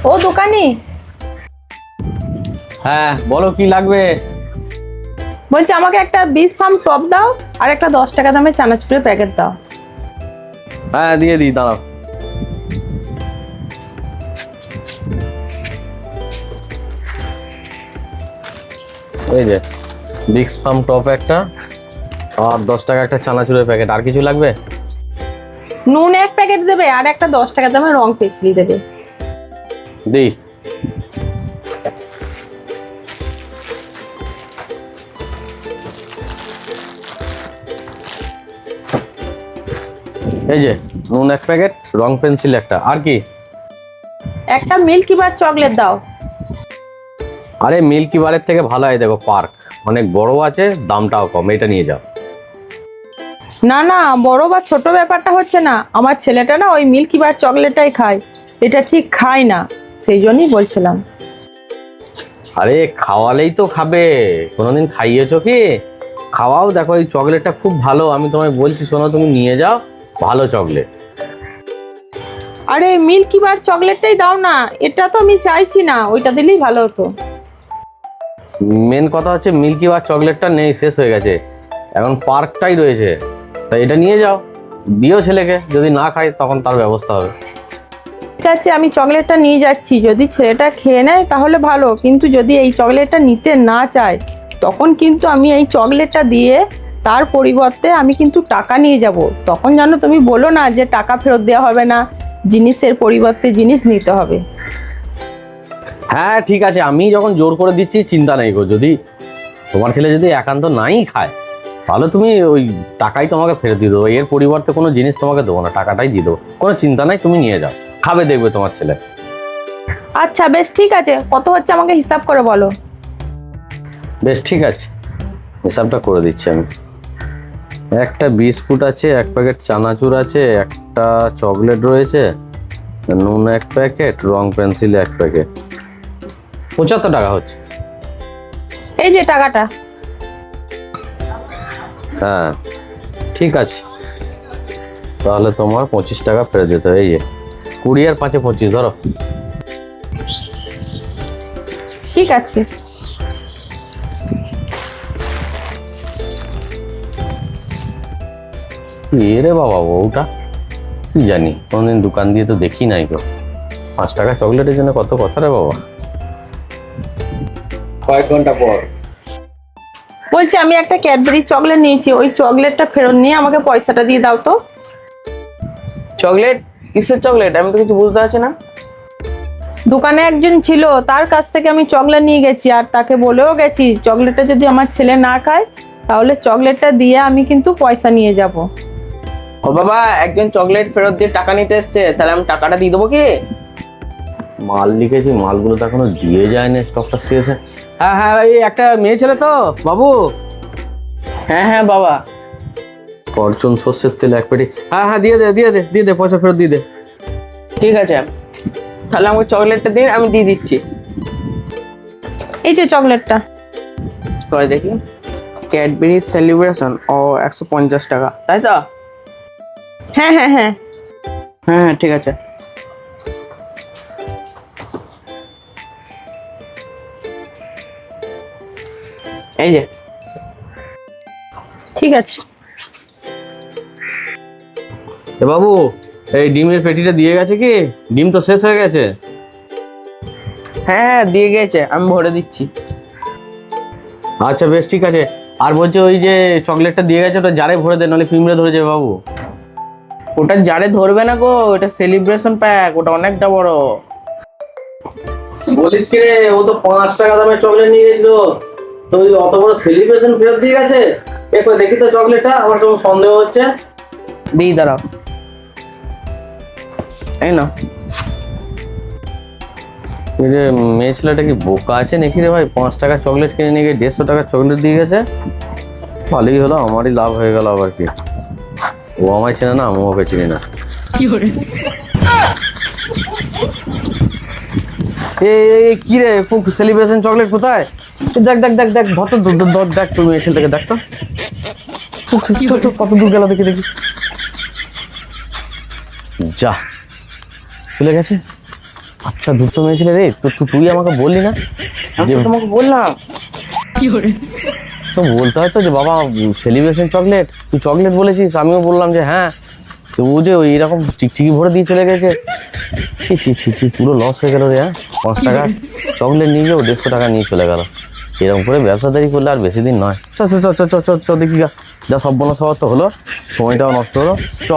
ও দোকানি, হ্যাঁ বলো কি লাগবে। বলছি আমাকে একটা 20 ফার্ম টপ দাও আর একটা 10 টাকা দামের চানাচুরের প্যাকেট দাও। হ্যাঁ দিয়ে দিই, দাঁড়াও। এই যে বিক্স ফার্ম টপ একটা, আর 10 টাকা একটা চানাচুরের প্যাকেট। আর কিছু লাগবে? নুন এক প্যাকেট দেবে আর একটা 10 টাকা দামের রং পেন্সিল দেবে। দিই। এই যে নুন এক প্যাকেট, রং পেন্সিল একটা। আর কি? একটা মিল্কি বার চকলেট দাও। আরে মিল্কি বারের থেকে ভালো হয় দেখো পার্ক, অনেক বড় আছে, দামটাও কম, এটা নিয়ে যাও। না না, বড় বা ছোট ব্যাপারটা হচ্ছে না, আমার ছেলেটা না ওই মিল্কি বার চকলেটটাই খায়, এটা ঠিক খায় না, সেই জন্যই বলছিলাম। আরে খাওয়ালেই তো খাবে, কোনোদিন খাইয়েছো কি? খাওয়াও, দেখো এই চকলেটটা খুব ভালো, আমি তোমায় বলছি শোনো, তুমি নিয়ে যাও, ভালো চকলেট। আরে মিল্কি বার চকলেটটাই দাও না, এটা তো আমি চাইছি না, ওইটা দিলেই ভালো হতো। মেন কথা হচ্ছে মিল্কি বার চকলেটটা নেই, শেষ হয়ে গেছে, এখন পার্কটাই রয়েছে, তাই এটা নিয়ে যাও, দিও ছেলেকে, যদি না খায় তখন তার ব্যবস্থা হবে। ঠিক আছে, আমি চকলেটটা নিয়ে যাচ্ছি, যদি ছেলেটা খেয়ে নেয় তাহলে ভালো, কিন্তু যদি এই চকলেটটা নিতে না চায় তখন কিন্তু আমি এই চকলেটটা দিয়ে তার পরিবর্তে আমি কিন্তু টাকা নিয়ে যাব, তখন জানো তুমি বলো না যে টাকা ফেরত দেওয়া হবে না, জিনিসের পরিবর্তে জিনিস নিতে হবে। হ্যাঁ ঠিক আছে, আমি যখন জোর করে দিচ্ছি চিন্তা নেই গো, যদি তোমার ছেলে যদি একান্ত নাই খায় তাহলে তুমি ওই টাকাই তোমাকে ফেরত দিয়ে দেবো, এর পরিবর্তে কোনো জিনিস তোমাকে দেবো না, টাকাটাই দিয়ে দেবো, কোনো চিন্তা নাই, তুমি নিয়ে যাও, খাবে দেখবে তোমার ছেলে। আচ্ছা বেশ ঠিক আছে, কত হচ্ছে আমাকে হিসাব করে বলো। বেশ ঠিক আছে, হিসাবটা করে দিচ্ছি আমি। একটা বিস্কুট আছে, এক প্যাকেট চানাচুর আছে, একটা চকলেট রয়েছে, নুন এক প্যাকেট, রং পেন্সিল এক প্যাকেট, 75 টাকা হচ্ছে। এই যে টাকাটা। হ্যাঁ ঠিক আছে, তাহলে তোমার 25 টাকা ফেরত দিতে হবে। এই যে 20 আর 5-এ 25, ধরো। ঠিক আছে। রে বাবা, ওটা কি জানি, কোনদিন দোকান দিয়ে তো দেখি নাই গো, 5 টাকা চকলেটের জন্য কত কথা রে বাবা। কয়েক ঘন্টা পর বলছি আমি একটা ক্যাডবেরি চকলেট নিয়েছি, ওই চকলেটটা ফেরত নিয়ে আমাকে পয়সাটা দিয়ে দাও তো। চকলেট? কিসের চকলেট? আমি তো কিছু বুঝতে পারছি না। দোকানে একজন ছিল, তার কাছ থেকে আমি চকলেট নিয়ে গেছি, আর তাকে বলেও গেছি চকলেটটা যদি আমার ছেলে না খায় তাহলে চকলেটটা দিয়ে আমি কিন্তু পয়সা নিয়ে যাব। ও বাবা, একজন চকলেট ফেরত দিয়ে টাকা নিতে এসছে, তাহলে আমি টাকাটা দিয়ে দেবো কি? মাল লিখেছি, মালগুলো তো এখনো দিয়ে যায়নি, স্টকটা শেষ। হ্যাঁ হ্যাঁ, এই একটা মেয়ে ছেলে তো বাবু। হ্যাঁ হ্যাঁ বাবা। ফরচুন সর্ষের তেল এক পেটি। হ্যাঁ হ্যাঁ, দিয়ে দে দিয়ে দে দিয়ে দে, পয়সা ফেরত দিয়ে দে। ঠিক আছে, তাহলে আমাকে চকলেটটা দিন, আমি দিয়ে দিচ্ছি। এই যে চকলেটটা। কয় দেখি, ক্যাডবেরি সেলিব্রেশন, ও 150 টাকা, তাই তো? হ্যাঁ হ্যাঁ হ্যাঁ। হ্যাঁ হ্যাঁ ঠিক আছে। এই যে। ঠিক আছে। এ বাবু, এই ডিমের পেটিটা দিয়ে গেছে কি? ডিম তো শেষ হয়ে গেছে। হ্যাঁ হ্যাঁ দিয়ে গেছে, আমি ভরে দিচ্ছি। আচ্ছা বেশ ঠিক আছে। আর বলছে ওই যে চকলেটটা দিয়ে গেছে ওটা জারে ভরে দে, নাহলে পিঁমড়ে ধরে যাবে বাবু। ওটা জারে ধরবে না গো, এটা সেলিব্রেশন প্যাক, ওটা অনেকটা বড়। বলিস কি রে, ও তো 5 টাকা দামের চকলেট নিয়ে গেছিল, তো ওই অত বড় সেলিব্রেশন ফেরত দিয়ে গেছে? একবার দেখি তো চকলেটটা, আমার কেমন সন্দেহ হচ্ছে। দিই, দাঁড়াও। এই না। এই যে মেয়ে ছেলেটা কি বোকা আছে নাকি রে ভাই, 5 টাকা চকলেট কিনে নিয়ে গিয়ে 150 টাকার চকলেট দিয়ে গেছে। ভালোই হলো, আমারই লাভ হয়ে গেল আবার কি। ও আমায় চেনে না, আমি ওকে চিনি না। এই কি রে, সেলিব্রেশন চকলেট কোথায়? দেখ দেখ দেখ দেখ, ধর তো, দেখ তুমি মেয়ে ছেলেটাকে দেখ তো, কত দূর গেল দেখি দেখি। যা, চলে গেছে। আচ্ছা দুধ তো মেয়েছিলে রে, তো তুই আমাকে বললি না আমি যে তো তোমাকে বললাম। তো বলতে হয় তো যে বাবা সেলিব্রেশন চকলেট, তুই চকলেট বলেছিস, আমিও বললাম যে হ্যাঁ। তো ও যে ওই এরকম চিকচিকি ভরে দিয়ে চলে গেছে, ছি ছি ছি ছি, পুরো লস হয়ে গেল রে। হ্যাঁ 5 টাকা চকলেট নিয়ে যাও, 150 টাকা নিয়ে চলে গেল। এরকম করে ব্যবসাদারি করলে আর বেশি দিন নয়। চ চ চ চ চ চ দেখি যা সব বনস হওয়ার তো হলো, সময়টাও নষ্ট হলো, চ।